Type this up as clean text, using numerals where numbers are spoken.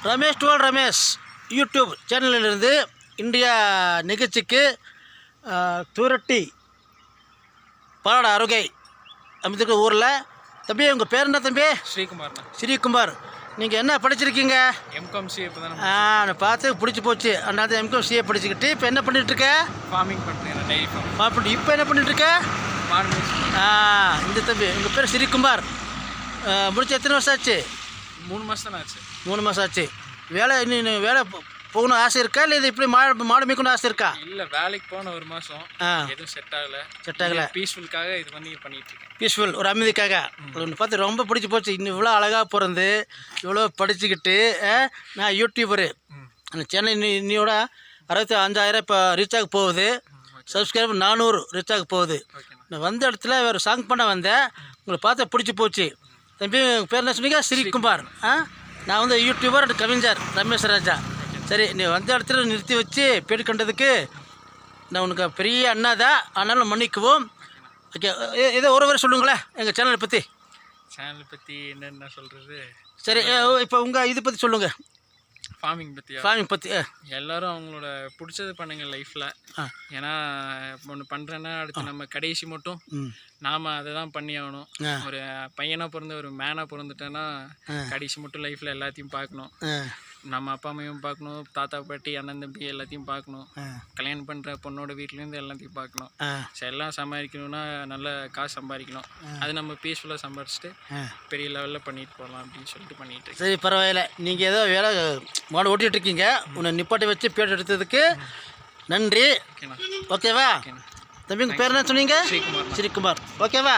ரமேஷ் டுவல் ரமேஷ் யூடியூப் சேனலிலிருந்து இந்தியா நிகழ்ச்சிக்கு தூரட்டி பாலாட அருகை அமைந்திருக்க ஊரில் தம்பி உங்கள் பேர் என்ன தம்பி? ஸ்ரீகுமார். ஸ்ரீகுமார், நீங்கள் என்ன படிச்சிருக்கீங்க? M Com C A. நான் பார்த்து பிடிச்சி போச்சு. அதனால எம்காம் சிஏ படிச்சுக்கிட்டு இப்போ என்ன பண்ணிகிட்ருக்க? ஃபார்மிங் பண்ணுறேன், டெய்லி ஃபார்ம். இப்போ என்ன பண்ணிகிட்ருக்க? இந்த தம்பி உங்கள் பேர் ஸ்ரீகுமார். முடிச்சு எத்தனை வருஷம் ஆச்சு? 3 மாதம் தான் ஆச்சு. 3 மாதம் ஆச்சு. வேலை இன்னும் வேலை போகணும் ஆசை இருக்கா, இல்லை இது இப்படி மாடு மேய்க்கணும் ஆசை இருக்கா? இல்லை, வேலைக்கு போன 1 மாதம் எதுவும் செட் ஆகலை. பீஸ்ஃபுல்காக இது பண்ணிட்டு இருக்கேன். பீஸ்ஃபுல், ஒரு அமைதிக்காக. ஒன்று பார்த்து ரொம்ப பிடிச்சி போச்சு. இன்னும் இவ்வளோ அழகாக பிறந்து இவ்வளோ படிச்சுக்கிட்டு நான் யூடியூபரு. அந்த சேனல் இன்னையோட 65,000 இப்போ ரீச் ஆக போகுது. சப்ஸ்கிரைபர் 400 ரீச் ஆக போகுது. நான் வந்த இடத்துல வேறு சாங் பண்ண வந்தேன். உங்களை பார்த்து பிடிச்சி போச்சு. தம்பி பேர் என்ன சொன்னீங்க? ஸ்ரீகுமார். நான் வந்து யூடியூபர் அண்ட் கவிஞர் ரமேஷ் ராஜா. சரி, நீ வந்த இடத்துல நிறுத்தி வச்சு பேடி கண்டதுக்கு நான் உனக்கு பெரிய அண்ணா தான். ஆனாலும் மன்னிக்குவோம். ஓகே, ஏதோ ஒரு வரை சொல்லுங்களேன் எங்கள் சேனலை பற்றி. என்னென்ன சொல்கிறது? சரி, இப்போ உங்கள் இது பற்றி சொல்லுங்கள். ஃபார்மிங் பற்றி எல்லோரும் அவங்களோட பிடிச்சது பண்ணுங்க லைஃப்பில். ஏன்னா ஒன்று பண்ணுறேன்னா அடுத்து நம்ம கடைசி மட்டும் நாம் அதை தான் பண்ணி ஆகணும். ஒரு பையனாக பிறந்து ஒரு மேனாக பிறந்துட்டேன்னா கடைசி மட்டும் லைஃப்பில் எல்லாத்தையும் பார்க்கணும். நம்ம அப்பா அம்மையும் பார்க்கணும், தாத்தா பாட்டி அண்ணன் தம்பி எல்லாத்தையும் பார்க்கணும். கல்யாணம் பண்ணுற பொண்ணோட வீட்லேருந்து எல்லாத்தையும் பார்க்கணும். சரி, எல்லாம் சம்பாதிக்கணும்னா நல்ல காசு சம்பாதிக்கணும். அது நம்ம பீஸ்ஃபுல்லாக சம்பாதிச்சுட்டு பெரிய லெவலில் பண்ணிட்டு போகலாம் அப்படின்னு சொல்லிட்டு பண்ணிட்டு. சரி, பரவாயில்ல. நீங்கள் ஏதோ வேலை மாடு ஓட்டிகிட்டு இருக்கீங்க. உன்னை நிப்பாட்டி வச்சு பேட்டி எடுத்ததுக்கு நன்றி. ஓகேவா? தம்பி உங்கள் பேர் என்ன சொன்னீங்க? ஸ்ரீகுமார். ஸ்ரீகுமார். ஓகேவா?